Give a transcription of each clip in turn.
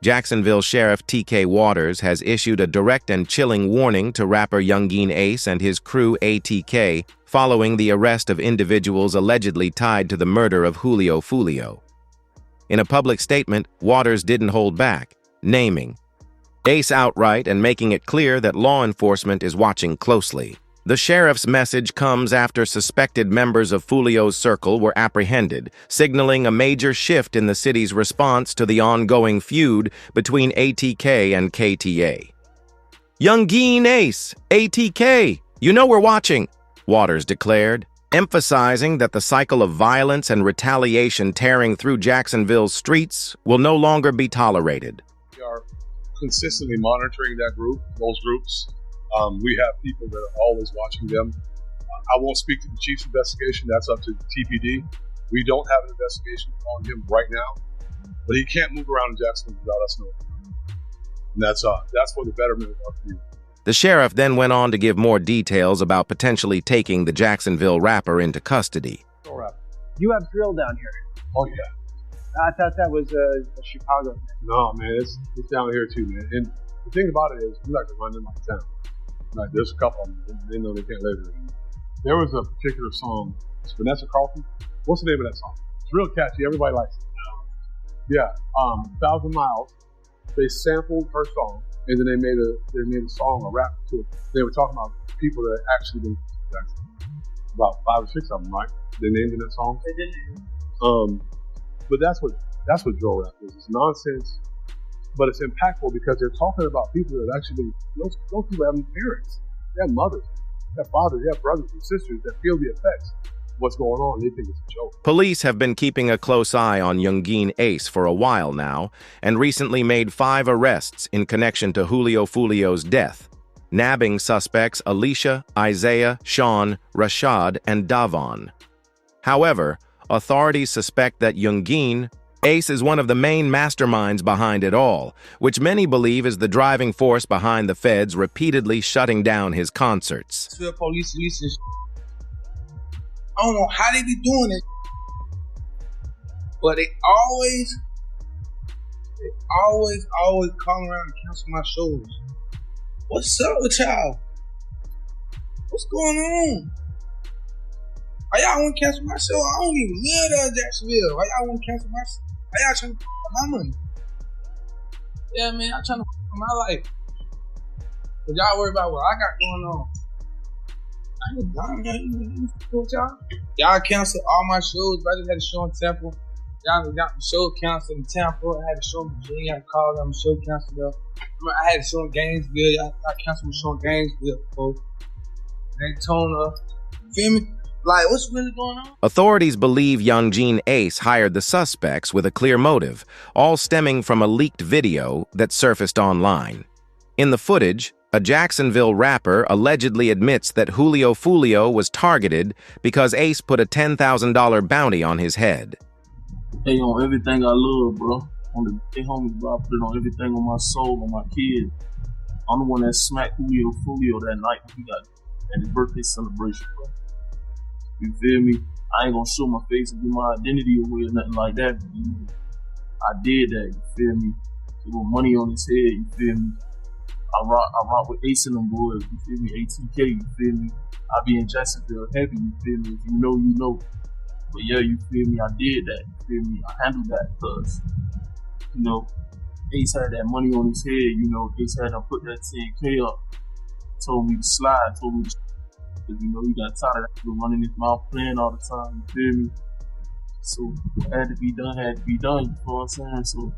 Jacksonville Sheriff T.K. Waters has issued a direct and chilling warning to rapper Yungeen Ace and his crew ATK following the arrest of individuals allegedly tied to the murder of Julio Foolio. In a public statement, Waters didn't hold back, naming Ace outright and making it clear that law enforcement is watching closely. The sheriff's message comes after suspected members of Foolio's circle were apprehended, signaling a major shift in the city's response to the ongoing feud between ATK and KTA. Yungeen Ace, ATK, you know we're watching, Waters declared, emphasizing that the cycle of violence and retaliation tearing through Jacksonville's streets will no longer be tolerated. We are consistently monitoring those groups. We have people that are always watching them. I won't speak to the chief's investigation. That's up to the TPD. We don't have an investigation on him right now, but he can't move around in Jacksonville without us knowing. And that's for the betterment of our community. The sheriff then went on to give more details about potentially taking the Jacksonville rapper into custody. You have drill down here. Oh, yeah. I thought that was a Chicago thing. No, man, it's down here too, man. And the thing about it is, we like to run in like town. Like, there's a couple of them, they know they can't live here anymore. There was a particular song, it's Vanessa Carlton. What's the name of that song? It's real catchy, everybody likes it. Yeah, 1,000 Miles. They sampled her song, and then they made a song, a rap to it. They were talking about people that actually been about 5 or 6 of them, right? They named in that song. They did. But that's what drill rap is. It's nonsense, but it's impactful because they're talking about people that actually, those people have parents, they have mothers, they have fathers, they have brothers and sisters that feel the effects of what's going on. They think it's a joke. Police have been keeping a close eye on Yungeen Ace for a while now and recently made 5 arrests in connection to Julio Foolio's death, nabbing suspects Alicia, Isaiah, Sean, Rashad, and Davon. However, authorities suspect that Yungeen Ace is one of the main masterminds behind it all, which many believe is the driving force behind the feds repeatedly shutting down his concerts. Police and I don't know how they be doing it, but they always come around and cancel my shows. What's up with y'all? What's going on? Why y'all want to cancel my show? I don't even live there in Jacksonville. Why y'all want to cancel my show? Why y'all trying to my money? Yeah, man, I'm trying to my life. But y'all worry about what I got going on. I ain't dying, with y'all. Y'all canceled all my shows, but I just had a show in Temple. Y'all got the show canceled in Tampa. I had a show in Virginia. I called them, show canceled up. I had a show in Gainesville. I canceled my show in Gainesville, folks. Daytona. Feel me? Like, what's really going on? Authorities believe Yungeen Ace hired the suspects with a clear motive, all stemming from a leaked video that surfaced online. In the footage, a Jacksonville rapper allegedly admits that Julio Foolio was targeted because Ace put a $10,000 bounty on his head. Hey, on everything I love, bro. On the big homies, bro. I put it on everything on my soul, on my kids. I'm the one that smacked Julio Foolio that night when he got at his birthday celebration, bro. You feel me? I ain't gonna show my face and give my identity away or nothing like that. But, I did that, you feel me? There was money on his head, you feel me? I rock with Ace and them boys, you feel me? ATK, you feel me? I be in Jacksonville heavy, you feel me? If you know, you know. But yeah, you feel me? I did that, you feel me? I handled that because, you know, Ace had that money on his head, you know, Ace had to put that 10K up, told me to slide, told me to, because, you know, he got tired of that running his mouth playing all the time, you feel me? So, what had to be done, you know what I'm saying? So,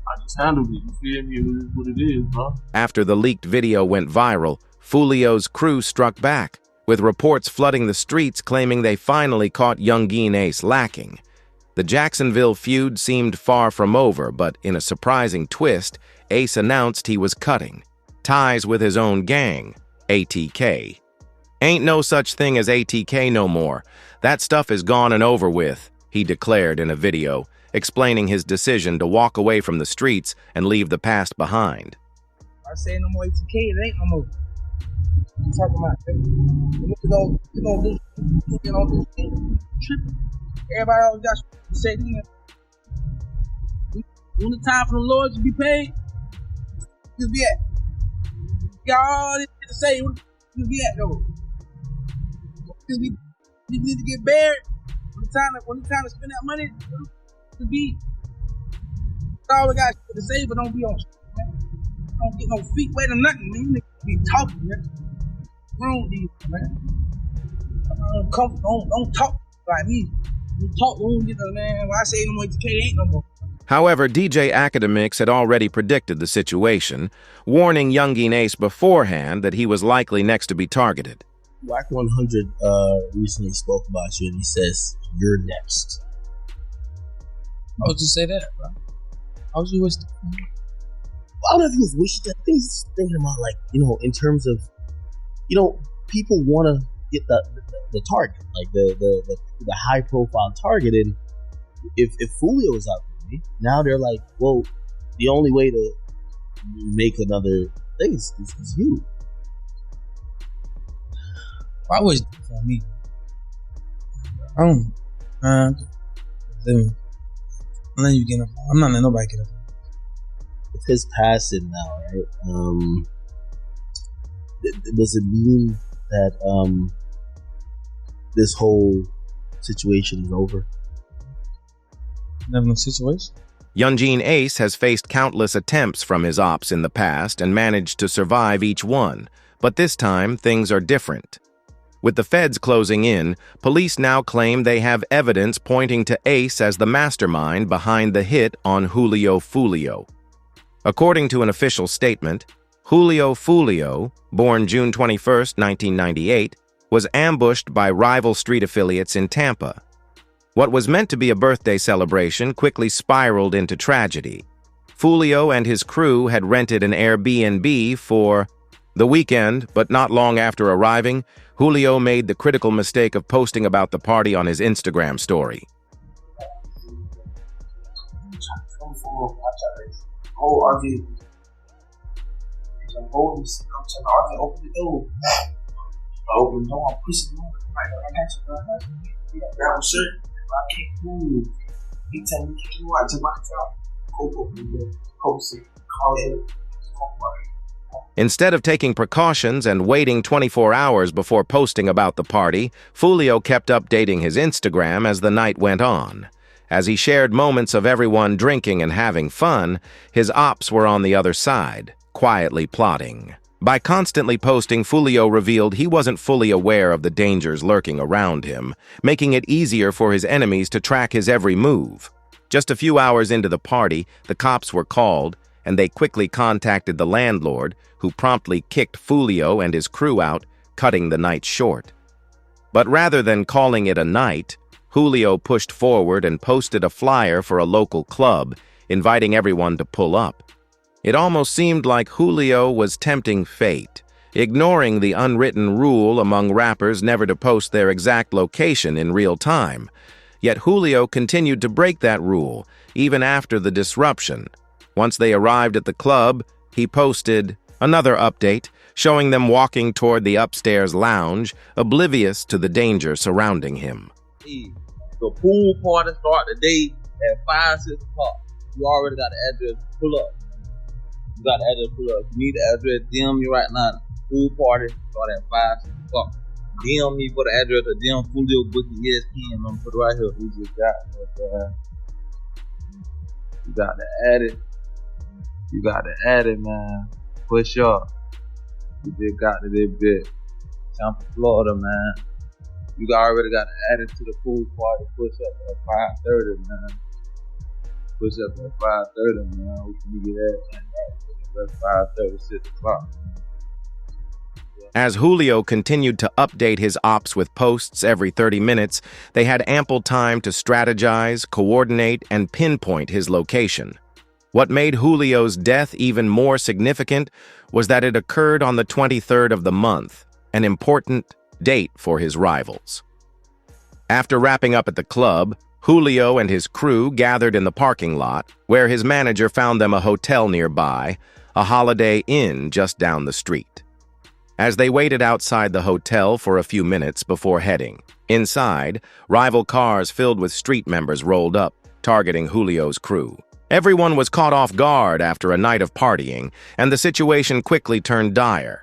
I just handled it, you feel me? It is what it is, bro. After the leaked video went viral, Foolio's crew struck back, with reports flooding the streets claiming they finally caught Yungeen Ace lacking. The Jacksonville feud seemed far from over, but in a surprising twist, Ace announced he was cutting ties with his own gang, ATK. Ain't no such thing as ATK no more. That stuff is gone and over with, he declared in a video, explaining his decision to walk away from the streets and leave the past behind. I say no more ATK, it ain't no more. I'm talking about you don't do tripping. Everybody always got to say When the time for the Lord to be paid, you be at. Got all this to say, you be at though. You need to get buried. When the time to spend that money, to be. That's all we got to say, but don't be on. Don't get no feet wet or nothing, man. You niggas be talking, man. Wrong with these, man. Don't talk like me. You talk, don't get no, man. When I say no more, educated ain't no more. However, DJ Academics had already predicted the situation, warning Yungeen Ace beforehand that he was likely next to be targeted. Whack 100 recently spoke about you, and he says, "You're next." I was just say that, bro. I was just wishing. I don't know if he was wishing. I think he's thinking about, like, in terms of, people want to get the target, like the high profile target, and if Foolio is out there, now they're like, well, the only way to make another thing is you. I wish for me. I don't. I'm letting you get up. I'm not letting nobody get up. With his passing now, right? Does it mean that this whole situation is over? Never no situation. Yungeen Ace has faced countless attempts from his ops in the past and managed to survive each one, but this time things are different. With the feds closing in, police now claim they have evidence pointing to Ace as the mastermind behind the hit on Julio Foolio. According to an official statement, Julio Foolio, born June 21, 1998, was ambushed by rival street affiliates in Tampa. What was meant to be a birthday celebration quickly spiraled into tragedy. Foolio and his crew had rented an Airbnb for the weekend, but not long after arriving, Julio made the critical mistake of posting about the party on his Instagram story. Whole RV. I'm telling RV, open the door. I open the door, I'm pushing the door. I got you, grab a shirt. I can't move. He tell me, you know, I took my job. Open the door, post it, call it. Instead of taking precautions and waiting 24 hours before posting about the party, Foolio kept updating his Instagram as the night went on. As he shared moments of everyone drinking and having fun, his ops were on the other side, quietly plotting. By constantly posting, Foolio revealed he wasn't fully aware of the dangers lurking around him, making it easier for his enemies to track his every move. Just a few hours into the party, the cops were called, and they quickly contacted the landlord, who promptly kicked Foolio and his crew out, cutting the night short. But rather than calling it a night, Julio pushed forward and posted a flyer for a local club, inviting everyone to pull up. It almost seemed like Julio was tempting fate, ignoring the unwritten rule among rappers never to post their exact location in real time. Yet Julio continued to break that rule, even after the disruption. Once they arrived at the club, he posted another update, showing them walking toward the upstairs lounge, oblivious to the danger surrounding him. The pool party start today at 5-6 o'clock. You already got the address. Pull up. You got the address. Pull up. You need the address. DM me right now. Pool party start at 5-6 o'clock. DM me for the address. Or DM Julio booking ESPN. I'm put it right here. We just got it. You got to add it. You got to add it, man. Push up. You just got to this bit. Tampa, Florida, man. You already got to add it to the pool party. Push up at 5:30, man. Push up at 5:30, man. We can get that. That's 5:30, 6 o'clock. As Julio continued to update his ops with posts every 30 minutes, they had ample time to strategize, coordinate, and pinpoint his location. What made Julio's death even more significant was that it occurred on the 23rd of the month, an important date for his rivals. After wrapping up at the club, Julio and his crew gathered in the parking lot, where his manager found them a hotel nearby, a Holiday Inn just down the street. As they waited outside the hotel for a few minutes before heading, inside, rival cars filled with street members rolled up, targeting Julio's crew. Everyone was caught off guard after a night of partying, and the situation quickly turned dire.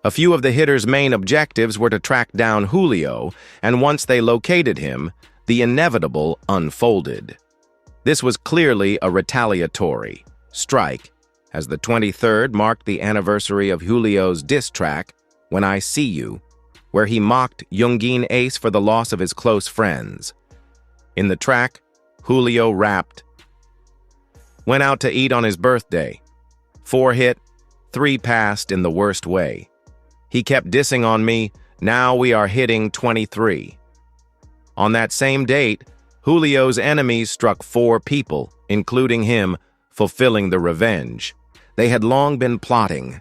A few of the hitters' main objectives were to track down Julio, and once they located him, the inevitable unfolded. This was clearly a retaliatory strike, as the 23rd marked the anniversary of Julio's diss track, When I See You, where he mocked Yungeen Ace for the loss of his close friends. In the track, Julio rapped, "Went out to eat on his birthday. 4 hit, 3 passed in the worst way. He kept dissing on me, now we are hitting 23. On that same date, Julio's enemies struck 4 people, including him, fulfilling the revenge. They had long been plotting."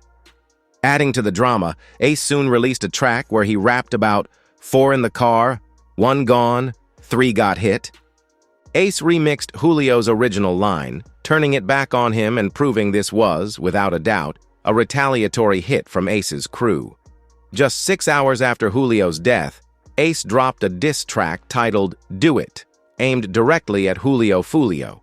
Adding to the drama, Ace soon released a track where he rapped about 4 in the car, 1 gone, 3 got hit. Ace remixed Julio's original line, turning it back on him and proving this was, without a doubt, a retaliatory hit from Ace's crew. Just 6 hours after Julio's death, Ace dropped a diss track titled Do It, aimed directly at Julio Foolio.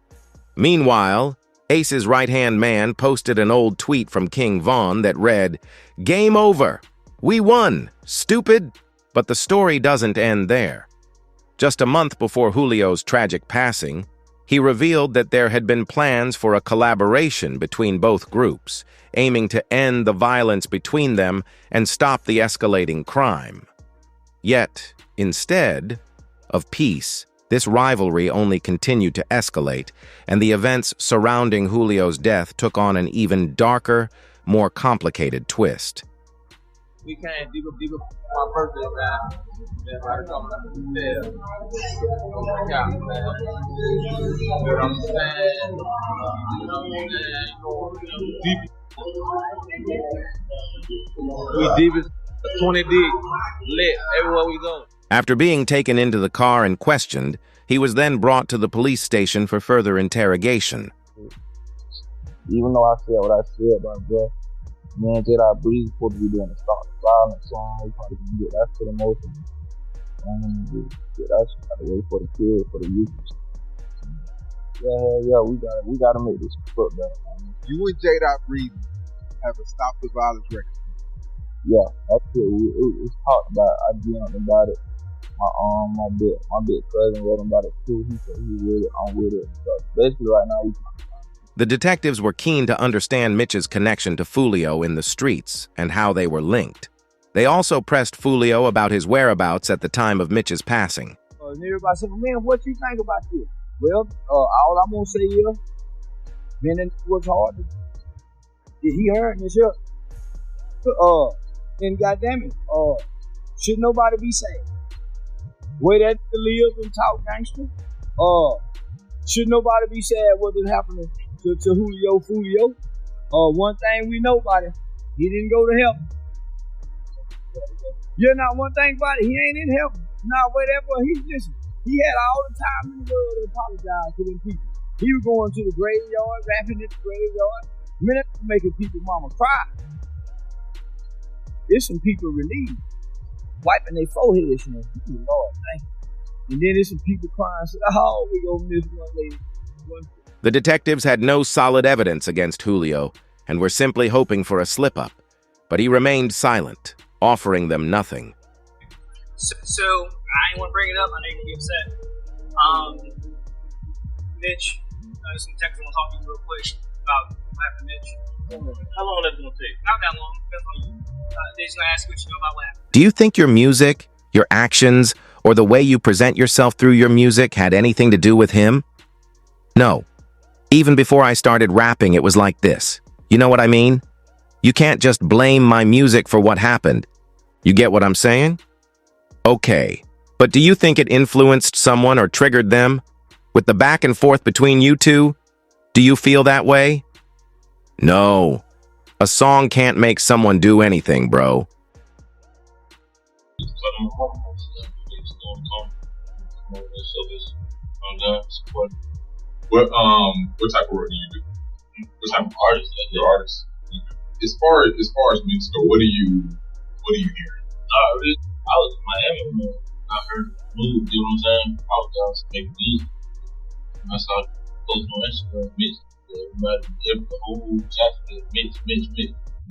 Meanwhile, Ace's right-hand man posted an old tweet from King Von that read, "Game over! We won! Stupid!" But the story doesn't end there. Just a month before Julio's tragic passing, he revealed that there had been plans for a collaboration between both groups, aiming to end the violence between them and stop the escalating crime. Yet, instead of peace, this rivalry only continued to escalate, and the events surrounding Julio's death took on an even darker, more complicated twist. We came deeper for my birthday, man. Everybody coming up to the stairs. Yeah, man. You know what I'm saying? We deep as 20 deep, lit everywhere we go. After being taken into the car and questioned, he was then brought to the police station for further interrogation. Even though I said what I said, but bro, me and Jedi Breeze supposed to be doing a stop the violence song. We probably can get that to the motion. Get that shit out of the way for the kids, for the youth. Yeah, we gotta make this foot better, man. You and Jedi Breeze have a stop the violence record. Yeah, that's it. It's talked about. I dreamt about it. My big cousin wrote about it too. He said he with it. I'm with it. But basically, right now we. The detectives were keen to understand Mitch's connection to Foolio in the streets and how they were linked. They also pressed Foolio about his whereabouts at the time of Mitch's passing. And everybody said, "Man, what you think about this?" Well, all I'm gonna say is, man, it was hard. Did he hurt this here? And goddamn it, should nobody be sad? Way that live and talk gangster? Should nobody be sad what is happening to Julio Foolio? One thing we know about him, he didn't go to heaven. Yeah, not one thing about it, he ain't in heaven. Not whatever, he had all the time in the world to apologize to them people. He was going to the graveyard, rapping at the graveyard. Man, that's making people mama cry. There's some people relieved, wiping their foreheads, you know. Lord, thank you. And then there's some people crying, saying, "Oh, we gonna miss one lady." The detectives had no solid evidence against Julio and were simply hoping for a slip-up, but he remained silent, offering them nothing. So I ain't want to bring it up. I know you're gonna get upset. Mitch, some text I want to talk to you real quick about what happened to Mitch. How long is that gonna take? Not that long. Depends on you. They're just gonna ask you what you know about what happened. Do you think your music, your actions, or the way you present yourself through your music had anything to do with him? No. Even before I started rapping, it was like this. You know what I mean? You can't just blame my music for what happened. You get what I'm saying? Okay. But do you think it influenced someone or triggered them? With the back and forth between you two? Do you feel that way? No. A song can't make someone do anything, bro. What type of work do you do? What type of artist? You're an artist. As far as music go, what are you hearing? I was in Miami, man. I heard the move, you know what I'm saying? I was down to make music. And that's how posting on Instagram, Mitch, everybody, the whole Jacksonville, Mitch.